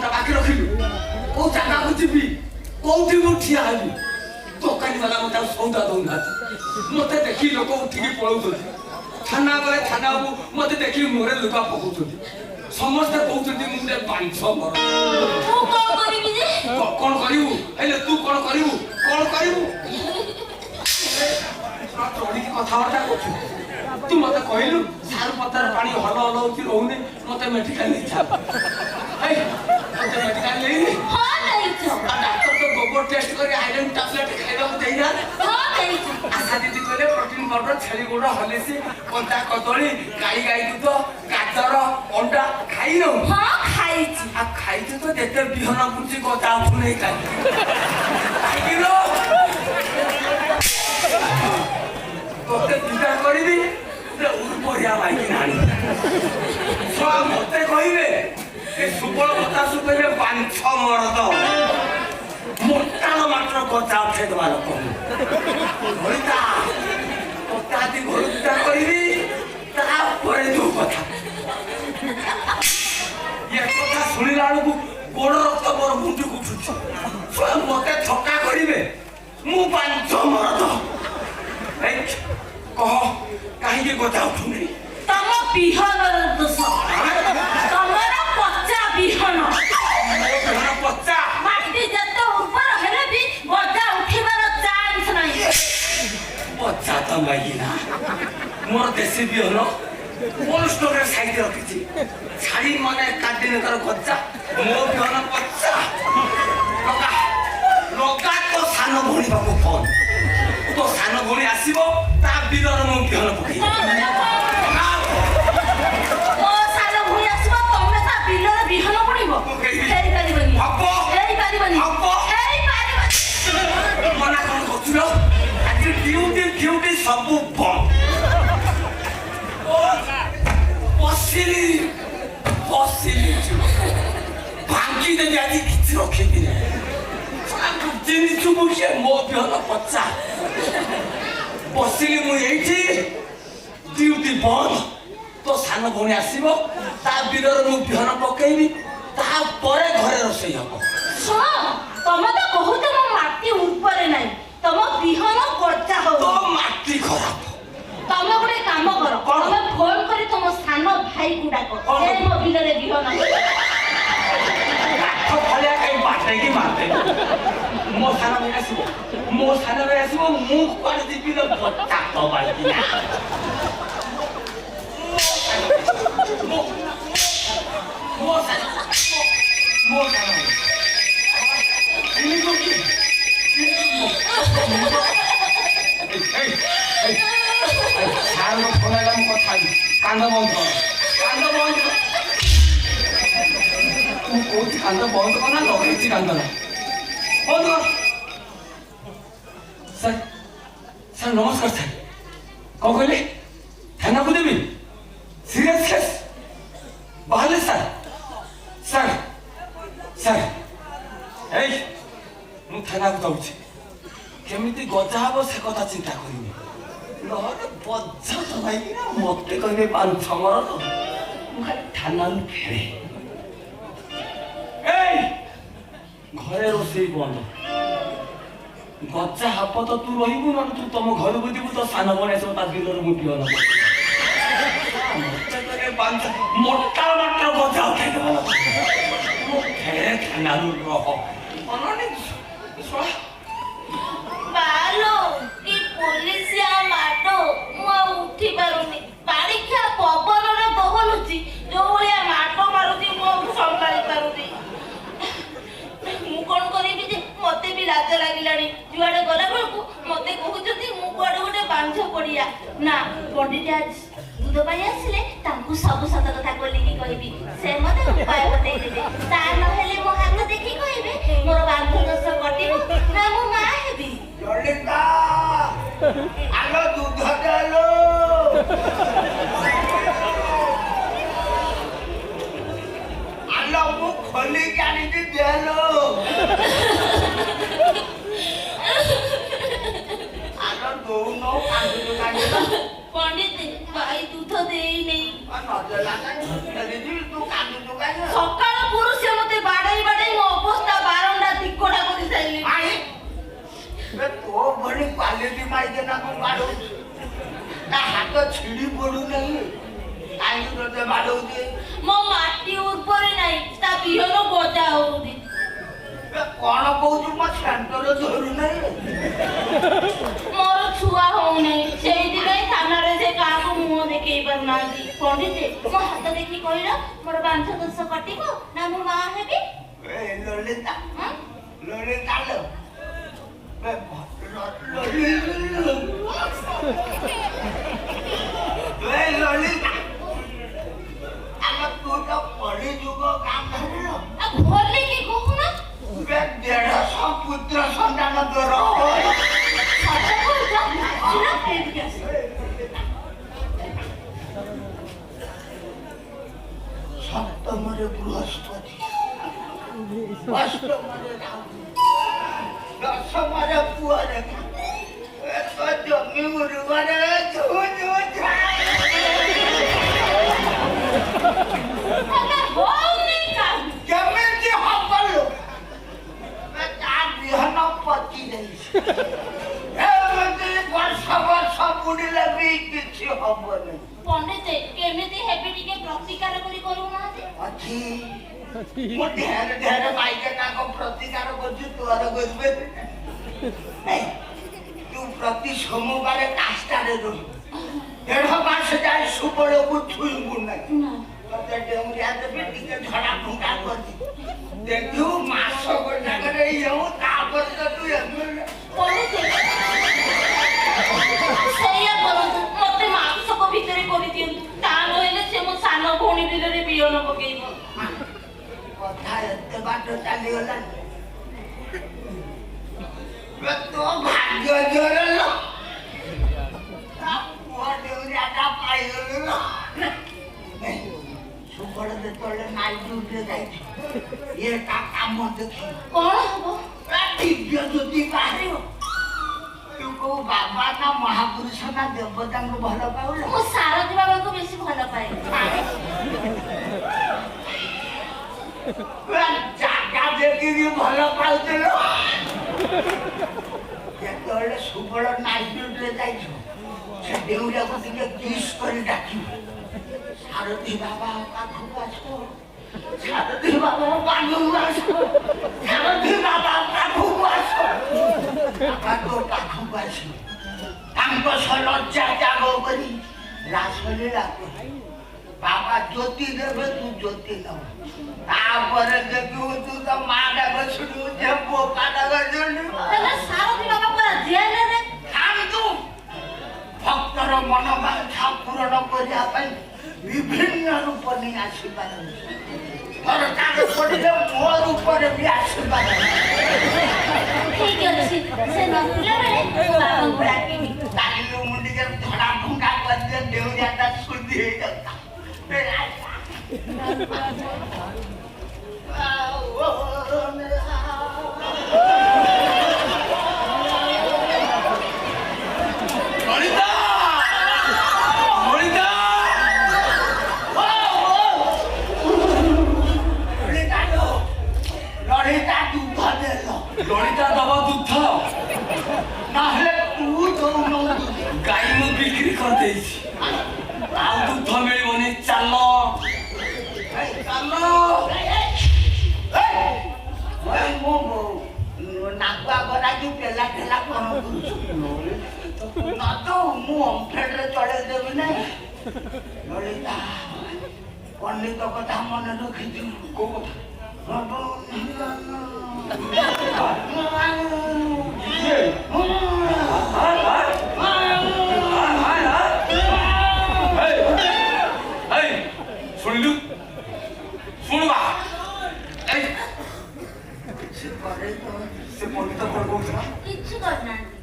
टा बाकी रखिलु को जगह को जीबी कोठी मु ठिया हेबी दोकानी वाला मते सौदा दउना मते देखि लोक उठिकी पळौथि थाना गए थाना मते देखि मोरे लुका पकौथि समस्त कहउथि मुंडे बांछ मर तू कोन करिबि जे कोन करिवु हेले तू कोन करिवु चोरी की कथाबार्ता करछु तू मते कहलु सार पत्तर पानी हल हल होती रहउनी मते मेडिकल ले जा ए मते मेडिकल ले हां नहीं छ डॉक्टर तो गोबर टेस्ट करी आयरन टैबलेट खाइबा को देइना हां नहीं छ आशा दीदी कहले प्रोटीन पाउडर छेली गुड़ हलेसी कंटा कदली गाई दूध गाजर अंडा खाई न हां खाई छी आ खाई तो देते बिहना पुची गदा उठु नहीं खाई खाई लो तोते विदा करबी ते उर्बरिया माइकी नानी सो मते कहिबे ए सुबल बता सुबेले पांच मरद मोटाल मात्र गदा उठे दवा लोक होइता तोतादी घरटा करबी ता परे दो कथा ये कथा सुनिला को गोड़ रक्त मोर मुंडी को उठुछ सो मते थका करिवे मु पांच मरद कह कहीं गदा उठुनी तम बिहन दोष तमरा पच्चा बिहन पच्चा माटी जत ऊपर हेले भी गदा उठिबार चांस नहीं पच्चा तो माइना मोर देसी बिहन कोल्ड स्टोरेज साइड रखिछि छाड़ी माने कादिन कर गच्चा मो बिहन पच्चा लगा तो सानो भणी बाबू फोन तो सानो भणी आसीबो ता बिरर मो बिहन पकई ओ सानो भूई आसीबो तमे ता बिलर बिहन पडिबो हेई पारिबनी हपो हेई पारिबनी हपो हेई पारिबनी मना कोन कथुलो आज ड्यूटी सब बम पसिली भांगी दे आज किछ रखिबि नै जिनी चुबु के मो बिहन पच्चा बसिली मु एठी ड्यूटी बंद तो सानो भणी आसीबो ता बिरर मु बिहन पकेइबी ता परे घरे रोसई हबो सुनो तमे तो कहूत म माटी ऊपर नहीं तम बिहन गच्चा हो तो माटी खराब तमे गुडे काम करो तमे फोन करी तुम सानो भाई गुडा को ए मो बिलरे बिहन तो फलिया कई बाटे की मारते मो सानो में आसीबो मु कोन दिबी न बच्चा तो बाकी ना मो सानो इनी को की सानो फोनला म कथा कांद बंद कर तू कोठी कांद बंद कर ना लगेची कांद ना बंद कर सर नमस्कार सर कौन कहले थाना को देवी सीरियस केस बाहर सर ए मु थाना को जाउछि केमिति गजा हबो से कथा चिंता करिनि नहले बज्जा तो भाई ना मते कहबे पान छमर तो थाना फेरे ए घरे रोसई बंद गच्चा हाप तो तू रहिबु न तू तम घर बुदिबु तो सान बने सब ता बिलर मु पियो न मते करे पांच मोटा मात्र गच्चा उठे दो मु फेरे थाना रह अननी सोला बालो की पुलिसिया माटो मु उठी पारुनी बारिखा पवन रे बहलुची जो भलिया माटो मारुती मु संभाली पारुनी मु कोन करिबि जे मते भी लाज लागिलानी जुआडे गला बेलकु मते कहउछथि मु कोडे गोटे बांझ पडिया ना पंडित आज दूध पाई आसिले तांकु सब सत कथा कोलिकी कहिबि से मते उपाय बतै देबे ता न हेले मो हाथ देखि कहिबे मोर बांध दस कटिबो ना मो मा हेबि ललिता आलो दूध डालो आलो मु खोली कानी दे देलो आलो दो नो कानी कानी पंडित भाई दूध देई नहीं ସକାଳ ପୁରୁଷ ମତେ ବାଡେଇ ବାଡେଇ ମୋ ଅବସ୍ଥା ବାରଣ୍ଡା ଦିକଡା କରି ସାଇଲି। ତୋ ଭଳି କ୍ୱାଲିଟି ମାଇକିନା କଣ ବାଡଉଛୁ? ତା ହାତ ଛିଡି ପଡୁନାହିଁ କାହିଁକି ତୋତେ ବାଡଉଛି? ମୋ ମାଟି ଉର୍ବର ନାହିଁ ତା ବିହନ ଗଜା ହଉନି। କଣ କହୁଛୁ? ମୋ ସେଣ୍ଟର ଧରୁନାହିଁ। ମୋର ଛୁଆ ହଉନାହିଁ ସେଇଥିପାଇଁ ଥାନାରେ ସେ କାହାକୁ ମୁହଁ ଦେଖେଇ ପାରୁନାହାନ୍ତି। ପଣ୍ଡିତ ମୋ ହାତ ଦେଖି କହିଲ ମୋର ବାଞ୍ଛ ଦୋଷ କଟିବ ନା ମୁଁ ମା ହେବି? ଲଳିତା ଲଳିତା ଲଳିତା ତୁ ତ ପଢି ଯୁଗ କାମ ଭଲି କି କହୁନ 150 ପୁତ୍ର ସନ୍ତାନ ତୋର। ସପ୍ତମରେ ବୃହସ୍ପତି, ଅଷ୍ଟମରେ ରାହୁ, ଦଶମରେ ପୁଅ ରେଖା, ଜମି ଉର୍ବର କେମିତି ହବ? ତା ବିହନ ପଚି ଯାଇଛି। ଏମିତି ବର୍ଷ ବର୍ଷ ବୁଡ଼ିଲେ ବି କିଛି ହବନି। ପଣ୍ଡିତ କେମିତି ହେବି ଟିକେ ପ୍ରତିକାର କରି କରୁନାହାନ୍ତି? ଅଛି ମୁଁ ଢେର ଢେର ମାଇକେ ତାଙ୍କ ପ୍ରତିକାର କରୁଛି ତୋର କରିବେ। ତୁ ପ୍ରତି ସୋମବାରେ କାଷ୍ଟାରେ ରହୁ 1.5 ମାସ ଯାଏ ସୁବଳକୁ ଛୁଇଁବୁ ନାହିଁ। ତତେ ଡେଉଁରିଆ ଦେବି ଟିକେ ଝଡ଼ା ଫୁଙ୍କା କରିଛି ଦେଖିବୁ ମାସ ଗୋଟାକରେ ଇଏ ତାପରେ ତ ତୁ ସେଇଆ କରନ୍ତୁ ମତେ ମାସକ ଭିତରେ କରିଦିଅନ୍ତୁ ତା ନହେଲେ ସେ ମୋ ସାନ ଭଉଣୀ ବିଲରେ ବିହନ ପକେଇବ। କଥା ଏତେ ବାଟ ଚାଲିଗଲାଣି ତୋ ଭାଗ୍ୟ ଜୋର ପୁଅ ଡେଉରିଆଟା ପାଇଗଲୁ। ସୁବଳ ଯେତେବେଳେ ନାଇଟ୍ ଡ୍ୟୁଟିରେ ଯାଇଛି ଇଏ ତା କାମ ଦେଖି କଣ ହବ? ଦିବ୍ୟ ଜ୍ୟୋତି ବାହାରିବ। ତୁ କୋଉ ବାବା ନା ମହାପୁରୁଷ ନା ଦେବତାଙ୍କୁ ଭଲ ପାଉଲ? ମୁଁ ସାରଥୀ ବାବାଙ୍କୁ ବେଶୀ ଭଲ ପାଏ। ଜାଗା ଦେଖିକି ଭଲ ପାଉଥିଲ। ଯେତେବେଳେ ସୁବଳ ନାଇଟ୍ ଡ୍ୟୁଟିରେ ଯାଇଛୁ ସେ ଡେଉରିଆକୁ ଟିକେ କିସ୍ କରି ଡାକିବୁ ସାରଥୀ ବାବା ପାଖକୁ ଆସ, ସାରଥୀ ବାବା ପାଖକୁ ଆସ, ସାରଥୀ ବାବା ପାଖକୁ ଆସ। ବାବା ତୋ ପାଖକୁ ଆସିବ ତାଙ୍କ ସହ ଲଜ୍ଜା ତ୍ୟାଗ କରି ରାସଲୀଳା ବାବା ଜ୍ୟୋତି ଦେବେ ତୁ ଜ୍ୟୋତି ନବ। ତାପରେ ଦେଖିବୁ ତୁ ତ ମା ଡାକ ଶୁଣିବୁ ଯେ ବୋକା ଡାକ ଶୁଣିବୁ। ସାରଥୀ ବାବା ପୁରା ଜେଲରେ ଖାଆନ୍ତୁ। ଭକ୍ତର ମନୋବାଞ୍ଛା ପୂରଣ କରିବା ପାଇଁ ବିଭିନ୍ନ ରୂପ ନେଇ ଆସିପାରନ୍ତି। ଦରକାର ପଡ଼ିଲେ ମୋ ରୂପରେ ବି ଆସିପାରନ୍ତି। ଠିକ ଅଛି ସେ ନଥିଲା ବେଳେ ବାବାଙ୍କୁ ଡାକିବି। ଡାକିଲୁ ମୁଁ ଟିକେ ଧଡ଼ା ଫୁଙ୍କା କରିଦିଏ ଡେଉରିଆଟା ଶୁଦ୍ଧି ହେଇଯାନ୍ତା। ଲଳିତା ଦବ ଦୁଧ ନହେଲେ ତୁ ଦଉନୁ। ଗାଈ ମୁଁ ବିକ୍ରି କରିଦେଇଛି ଆଉ ଦୁଧ ମିଳିବନି। ଚାଲ ନାଗୁଆ ଗରାକି ପେଲା ଠେଲା କଣ କରୁଛୁ? ନ ତ ମୁଁ ଅମ୍ଫେଡରେ ଚଳେଇ ଦେବି ନାହିଁ। ଲଳିତା ପଣ୍ଡିତ କଥା ମନେ ରଖିଛୁ? କୋଉ କଥା? ଶୁଣିଲୁ ଶୁଣବା ସେ ପଣ୍ଡିତ କଣ କହୁଥିଲା? କିଛି କରିନାହାନ୍ତି।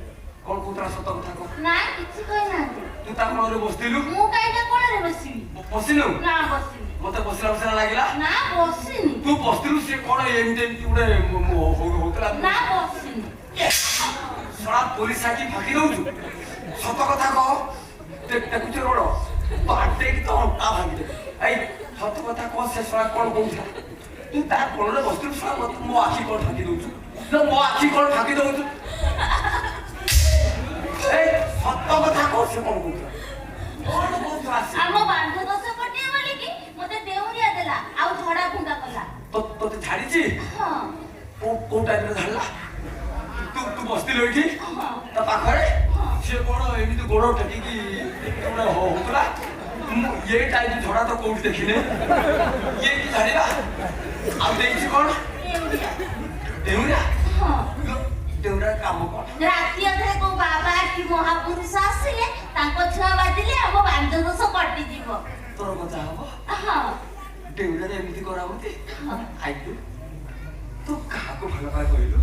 କଣ କହୁଥିଲା ସତ କଥା କହ? ନା କିଛି କହିନାହାନ୍ତି। ତୁ ତା କୋଳରେ ବସିଥିଲୁ? ମୁଁ କାହିଁକି କୋଳରେ ବସିବି? ବସିନୁ? ନା ବସିନି। ମତେ ବସିଲା ବସିଲା ଲାଗିଲା। ନା ବସିନି। ତୁ ବସିଥିଲୁ ସେ କଣ ଏମିତି ଏମିତି ଗୋଟେ ହଉଥିଲା? ନା ବସିନି। ଶଳା ପୋଲିସ ଆକି ଫାକି ଦଉଛୁ? ସତ କଥା କହ। ଦେଖୁଛୁ ରୋଡ ବାଟେଇକି ତ ଅଣ୍ଟା ଭାଙ୍ଗିଦେବି। ଏଇ ସତ କଥା କହ ସେ ଶଳା କଣ କହୁଥିଲା? ତୁ ତା କୋଳରେ ବସିଥିଲୁ ଶଳା ମୋ ଆଖି କଣ ଫାଙ୍କି ଦଉଛୁ? ମୋ ଆଖି କଣ ଫାଙ୍କି ଦଉଛୁ? ଏଇ ସତ କଥା କହ ସେ କଣ କହୁଥିଲା? କଣ କହୁଥିଲା ସେ? ଆମ ବାନ୍ଧ ଦୋଷ ପଟିଆ ବୋଲିକି ମତେ ଦେଉରିଆ ଦେଲା ଆଉ ଝଡା ଫୁଙ୍କା କଲା। ତୋତେ ଛାଡିଛି? ହଁ କୋଉ ଟାଇମରେ ଛାଡିଲା? ତୁ ବସିଥିଲୁ ଏଇଠି ତା ପାଖରେ? ସେ କଣ ଏମିତି ଗୋଡ ଟେକିକି ଗୋଟେ ହଉଥିଲା? ମୁଁ ଏ ଟାଇପ ଝଡା ତ କୋଉଠି ଦେଖିନି। ଇଏ କି ଛାଡିଲା? ଆଉ ଦେଇଛି କଣ? ଦେଉରିଆ? ଦେଉରିଆ କାମ କଣ? ରାତି ଅଧରେ କୋଉ ବାବା କି ମହାପୁରୁଷ ଆସିଲେ ତାଙ୍କ ଛୁଆ ବାଜିଲେ ଆମ ବାନ୍ଧ ଦୋଷ କଟିଯିବ। ତୋର କଥା ହବ? ହଁ ଦେଉରିଆରେ ଏମିତି କରାହୁନ୍ତି? ଆଇଲୁ ତୁ କାହାକୁ ଭଲ ପାଏ କହିଲୁ?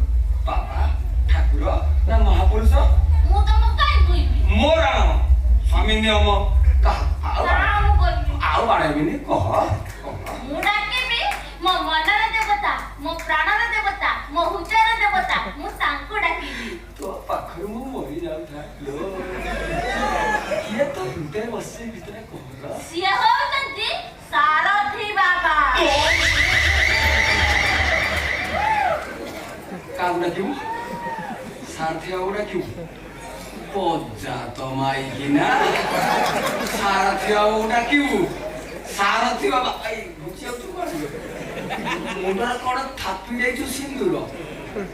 ବାବା, ଠାକୁର ନା ମହାପୁରୁଷ? ମୁଁ ତମକୁ କାହିଁ କହିବି? ମୋ ରାଣ ସ୍ୱାମୀ ନିୟମ ଆଉ ବାଡ଼େଇବିନି। କହ ମୁଁ ଡାକିବି ମୋ ମନର ଦେବତା, ମୋ ପ୍ରାଣର ଦେବତା, ମୋ ହୃଦୟର ଦେବତା, ମୁଁ ତାଙ୍କୁ ଡାକିବି। ତୋ ପାଖରେ ମୁଁ ମରି ଯାଉଥାଏ। କିଏ ତ ହୃଦୟ ବସି ଭିତରେ କହୁନ? ସିଏ ହଉଛନ୍ତି ସାରଥୀ ବାବା। କାହାକୁ ଡାକିବୁ? ସାରଥୀ ବାବୁ ଡାକିବୁ? ପଜା ତ ମାଇକିନା ସାରଥୀ ବାବୁ ଡାକିବୁ? ସାରଥୀ ବାବା ବୁଝିଯାଉଛୁ କଣ? ମୁଣ୍ଡରେ କଣ ଥାପି ଯାଇଛୁ ସିନ୍ଦୁର?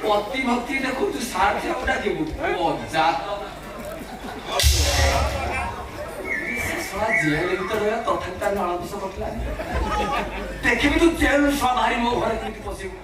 ପତି ଭକ୍ତି ଦେଖୁଛୁ ସାରଥୀ ବାବୁ ଡାକିବୁ? ପଜା ଜେଲ ଭିତରେ ରହିବା ତଥାପି ତାର ନଳ ବିଷ କରିଥିଲା। ଦେଖିବି ତୁ ଜେଲ ବାହାରି ମୋ ଘରେ କେମିତି ପଶିବୁ?